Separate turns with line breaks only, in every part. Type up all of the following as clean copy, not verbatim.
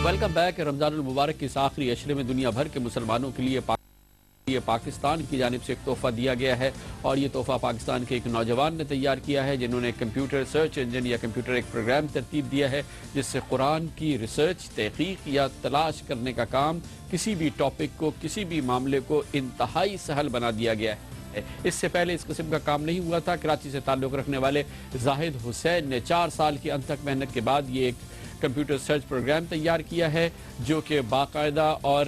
Welcome back. رمضان المبارک کے اس آخری عشرے میں دنیا بھر کے مسلمانوں کے لیے پاکستان کی جانب سے ایک تحفہ دیا گیا ہے، اور یہ تحفہ پاکستان کے ایک نوجوان نے تیار کیا ہے جنہوں نے کمپیوٹر سرچ انجن یا کمپیوٹر ایک پروگرام ترتیب دیا ہے جس سے قرآن کی ریسرچ، تحقیق یا تلاش کرنے کا کام کسی بھی ٹاپک کو، کسی بھی معاملے کو انتہائی سہل بنا دیا گیا ہے۔ اس سے پہلے اس قسم کا کام نہیں ہوا تھا۔ کراچی سے تعلق رکھنے والے زاہد حسین نے 4 سال کی انتھک محنت کے بعد یہ ایک کمپیوٹر سرچ پروگرام تیار کیا ہے جو کہ باقاعدہ اور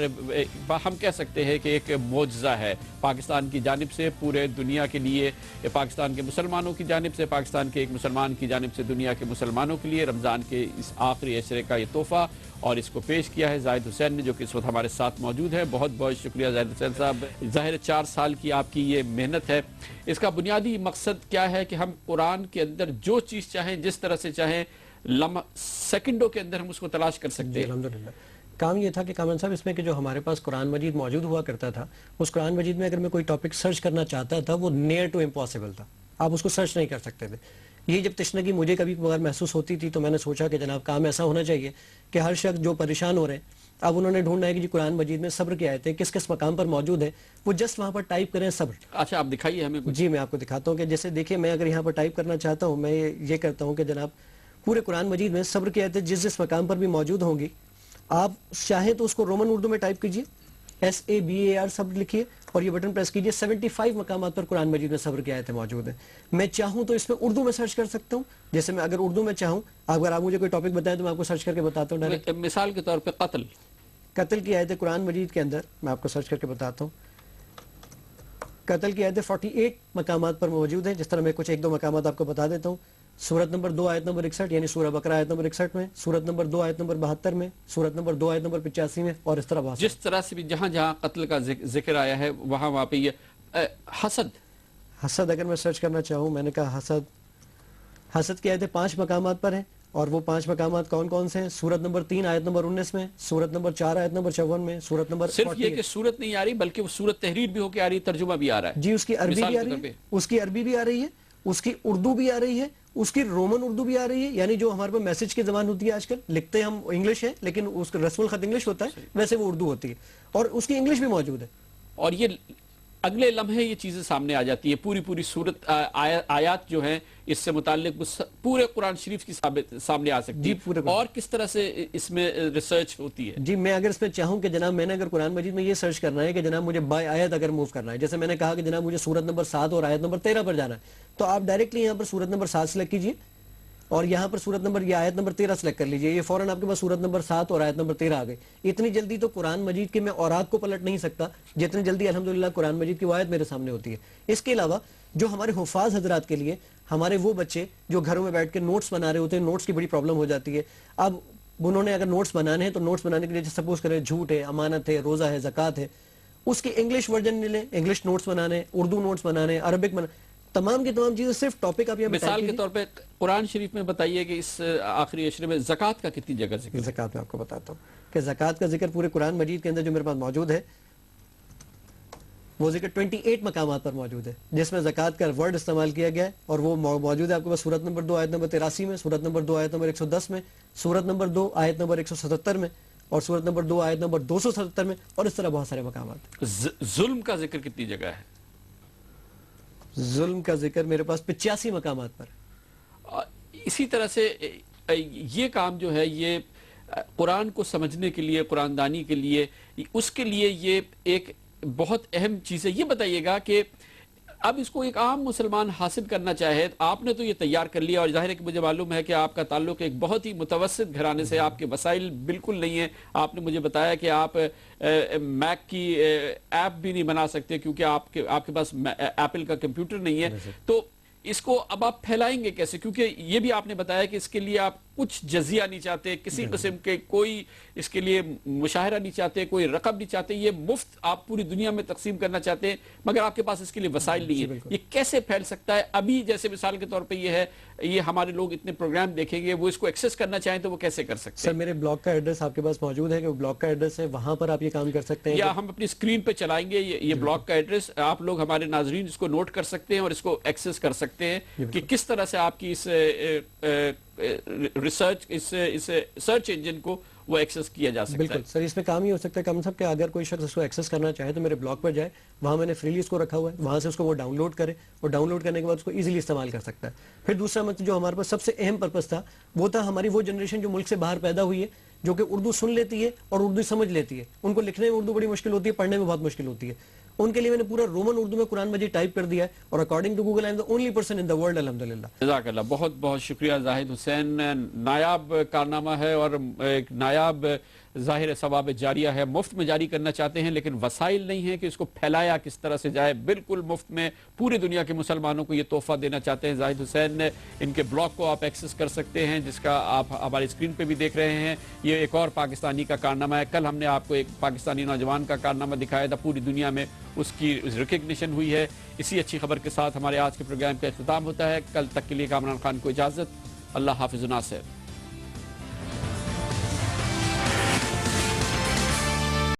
ہم کہہ سکتے ہیں کہ ایک معجزہ ہے پاکستان کی جانب سے، پورے دنیا کے لیے، پاکستان کے مسلمانوں کی جانب سے، پاکستان کے ایک مسلمان کی جانب سے دنیا کے مسلمانوں کے لیے رمضان کے اس آخری عشرے کا یہ تحفہ، اور اس کو پیش کیا ہے زاہد حسین نے جو کہ اس وقت ہمارے ساتھ موجود ہے۔ بہت بہت شکریہ زاہد حسین صاحب۔ ظاہر 4 سال کی آپ کی یہ محنت ہے، اس کا بنیادی مقصد کیا ہے کہ ہم قرآن کے اندر جو چیز چاہیں، جس طرح سے چاہیں، سیکنڈوں کے اندر ہم اس کو تلاش کر سکتے ہیں؟
الحمدللہ کام یہ تھا کہ کامران صاحب اس میں کہ جو ہمارے پاس قرآن مجید موجود ہوا کرتا تھا، اس قرآن مجید میں اگر میں کوئی ٹاپک سرچ کرنا چاہتا تھا وہ نیئر ٹو امپاسبل تھا، آپ اس کو سرچ نہیں کر سکتے تھے۔ یہ جب تشنگی مجھے کبھی کبھار محسوس ہوتی تھی تو میں نے سوچا کہ جناب کام ایسا ہونا چاہیے کہ ہر شخص جو پریشان ہو رہے ہیں، اب انہوں نے ڈھونڈنا ہے کہ جی قرآن مجید میں صبر کی آیتیں کس کس مقام پر موجود ہیں، وہ جسٹ وہاں پر ٹائپ کریں صبر۔
اچھا آپ دکھائیے ہمیں کچھ۔
جی میں آپ کو دکھاتا ہوں کہ جیسے دیکھیں میں اگر یہاں پر ٹائپ کرنا چاہتا ہوں، میں یہ کرتا ہوں کہ جناب پورے قرآن مجید میں صبر کی آیتیں جس جس مقام پر بھی موجود ہوں گی، آپ چاہیں تو اس کو رومن اردو میں ٹائپ کیجئے، SABAR صبر لکھیے اور یہ بٹن پریس کیجئے۔ 75 مقامات پر قرآن مجید میں صبر کی آیتیں موجود ہیں۔ میں چاہوں تو اس میں اردو میں سرچ کر سکتا ہوں، جیسے میں اگر اردو میں چاہوں، اگر آپ مجھے کوئی ٹاپک بتائیں تو میں آپ کو سرچ کر کے بتاتا ہوں ڈائریکٹ۔
مثال کے طور پہ
قتل کی آیتیں قرآن مجید کے اندر میں آپ کو سرچ کر کے بتاتا ہوں۔ قتل کی آیتیں 48 مقامات پر موجود ہیں، جس طرح میں کچھ 1-2 مقامات آپ کو بتا دیتا ہوں۔ سورت نمبر 2 آیت نمبر 61 یعنی سورہ بقرہ آیت نمبر 61 میں، سورت نمبر 2 آیت نمبر 72 میں، سورت نمبر 2 آیت نمبر 85 میں، اور اس طرح بہت
جس طرح سے بھی جہاں جہاں قتل کا ذکر آیا ہے وہاں پہ یہ حسد
اگر میں سرچ کرنا چاہوں، میں نے کہا حسد کی آیتیں 5 مقامات پر ہیں، اور وہ 5 مقامات کون کون سے ہیں؟ سورت نمبر 3 آیت نمبر 19 میں، سورت نمبر 4 آیت نمبر 54 میں، سورت نمبر
صرف یہ کہ سورت نہیں آ رہی بلکہ وہ سورت تحریر بھی ہو کے آ رہی ہے، ترجمہ بھی آ رہا ہے۔
جی اس کی عربی بھی آ رہی ہے، اس کی عربی بھی آ رہی ہے، اس کی اردو بھی آ رہی ہے، اس کی رومن اردو بھی آ رہی ہے، یعنی جو ہمارے پاس میسج کی زبان ہوتی ہے آج کل، لکھتے ہم انگلش ہیں لیکن اس کا رسم الخط انگلش ہوتا ہے، ویسے وہ اردو ہوتی ہے، اور اس کی انگلش بھی موجود ہے۔
اور یہ اگلے لمحے یہ چیزیں سامنے آ جاتی ہے، پوری صورت آیات جو ہیں اس سے متعلق پورے قرآن شریف کی سامنے آ سکتی ہے۔ اور کس طرح سے اس میں ریسرچ ہوتی ہے؟
جی میں اگر اس میں چاہوں کہ جناب میں نے اگر قرآن مجید میں یہ سرچ کرنا ہے کہ جناب مجھے بائی آیت اگر موو کرنا ہے، جیسے میں نے کہا کہ جناب مجھے سورت نمبر 7 اور آیت نمبر 13 پر جانا ہے، تو آپ ڈائریکٹلی یہاں پر سورت نمبر 7 سلیکٹ کیجئے اور یہاں پر سورت نمبر یا آیت نمبر 13 سلیکٹ کر لیجئے، یہ فوراً آپ کے پاس سورت نمبر 7 اور آیت نمبر 13 آ گئی۔ اتنی جلدی تو قرآن مجید کے میں اورات کو پلٹ نہیں سکتا جتنی جلدی الحمدللہ قرآن مجید کی آیت میرے سامنے ہوتی ہے۔ اس کے علاوہ جو ہمارے حفاظ حضرات کے لیے، ہمارے وہ بچے جو گھروں میں بیٹھ کے نوٹس بنا رہے ہوتے ہیں، نوٹس کی بڑی پرابلم ہو جاتی ہے۔ اب انہوں نے اگر نوٹس بنانے ہیں تو نوٹس بنانے کے لیے سپوز کریں جھوٹ ہے، امانت ہے، روزہ ہے، زکوٰۃ ہے، اس کی انگلش ورژن لے لیں، انگلش نوٹس بنانے، اردو نوٹس بنانے، عربک بنانے، تمام کی تمام چیزیں صرف ٹاپک آپ یہ
مثال کے طور پہ قرآن شریف میں بتائیے کہ اس آخری عشرے میں زکوٰۃ کا کتنی جگہ ذکر ہے؟
زکوٰۃ میں آپ کو بتاتا ہوں کہ زکوٰۃ کا ذکر پورے قرآن مجید کے اندر جو میرے پاس موجود ہے وہ ذکر 28 مقامات پر موجود ہے، جس میں زکوٰۃ کا ورڈ استعمال کیا گیا ہے، اور وہ موجود ہے آپ کے پاس سورت نمبر 2 آیت نمبر 83 میں، سورت نمبر 2 آیت نمبر 110 میں، سورت نمبر 2 آیت نمبر 177 میں، اور سورت نمبر 2 آیت نمبر 277 میں، اور اس طرح بہت سارے مقامات۔
ظلم کا ذکر کتنی جگہ ہے؟
ظلم کا ذکر میرے پاس 85 مقامات پر۔
اسی طرح سے یہ کام جو ہے یہ قرآن کو سمجھنے کے لیے، قرآن دانی کے لیے، اس کے لیے یہ ایک بہت اہم چیز ہے۔ یہ بتائیے گا کہ اب اس کو ایک عام مسلمان حاصل کرنا چاہے، آپ نے تو یہ تیار کر لیا، اور ظاہر ہے کہ مجھے معلوم ہے کہ آپ کا تعلق ایک بہت ہی متوسط گھرانے سے، آپ کے وسائل بالکل نہیں ہیں۔ آپ نے مجھے بتایا کہ آپ میک کی ایپ بھی نہیں بنا سکتے کیونکہ آپ کے پاس ایپل کا کمپیوٹر نہیں ہے، تو اس کو اب آپ پھیلائیں گے کیسے؟ کیونکہ یہ بھی آپ نے بتایا کہ اس کے لیے آپ کچھ جزیہ نہیں چاہتے، کسی قسم کے کوئی اس کے لیے مشاہرہ نہیں چاہتے، کوئی رقم نہیں چاہتے، یہ مفت آپ پوری دنیا میں تقسیم کرنا چاہتے ہیں، مگر آپ کے پاس اس کے لیے وسائل نہیں ہیں۔ یہ کیسے پھیل سکتا ہے؟ ابھی جیسے مثال کے طور پہ یہ ہے، یہ ہمارے لوگ اتنے پروگرام دیکھیں گے، وہ اس کو ایکسس کرنا چاہیں تو وہ کیسے کر سکتے ہیں؟
سر میرے بلاگ کا ایڈریس آپ کے پاس موجود ہے کہ وہ بلاگ کا ایڈریس ہے، وہاں پر آپ یہ کام کر سکتے ہیں،
یا ہم اپنی اسکرین پہ چلائیں گے یہ بلاگ کا ایڈریس، آپ لوگ ہمارے ناظرین اس کو نوٹ کر سکتے ہیں اور اس کو ایکسس کر سکتے ہیں کہ کس طرح سے آپ کی اس ریسرچ، اس سرچ انجن کو وہ ایکسیس کیا جا سکتا ہے.
بالکل سر، اس میں کام ہی ہو سکتا ہے کم سب کہ اگر کوئی شخص اس کو ایکسیس کرنا چاہے تو میرے بلاگ پر جائے، وہاں میں نے فریلی اس کو رکھا ہوا ہے، وہاں سے اس کو وہ ڈاؤن لوڈ کرے اور ڈاؤن لوڈ کرنے کے بعد اس کو ایزیلی استعمال کر سکتا ہے. پھر دوسرا مطلب جو ہمارے پاس سب سے اہم پرپس تھا وہ تھا ہماری وہ جنریشن جو ملک سے باہر پیدا ہوئی ہے، جو کہ اردو سن لیتی ہے اور اردو سمجھ لیتی ہے. ان کو لکھنے میں اردو بڑی مشکل ہوتی ہے، پڑھنے میں بہت مشکل ہوتی ہے. ان کے لیے میں نے پورا رومن اردو میں قرآن مجید ٹائپ کر دیا ہے، اور according to Google I am the only person in the world الحمدللہ.
جزاک اللہ، بہت بہت شکریہ زاہد حسین. نایاب کارنامہ ہے اور ایک نایاب ظاہر ثواب جاریہ ہے. مفت میں جاری کرنا چاہتے ہیں لیکن وسائل نہیں ہیں کہ اس کو پھیلایا کس طرح سے جائے. بالکل مفت میں پوری دنیا کے مسلمانوں کو یہ تحفہ دینا چاہتے ہیں زاہد حسین. ان کے بلاگ کو آپ ایکسس کر سکتے ہیں جس کا آپ ہماری اسکرین پہ بھی دیکھ رہے ہیں. یہ ایک اور پاکستانی کا کارنامہ ہے. کل ہم نے آپ کو ایک پاکستانی نوجوان کا کارنامہ دکھایا تھا، پوری دنیا میں اس کی ریکگنیشن ہوئی ہے. اسی اچھی خبر کے ساتھ ہمارے آج کے پروگرام کا اختتام ہوتا ہے. کل تک کے لیے کامران خان کو اجازت. اللہ حافظ و ناصر.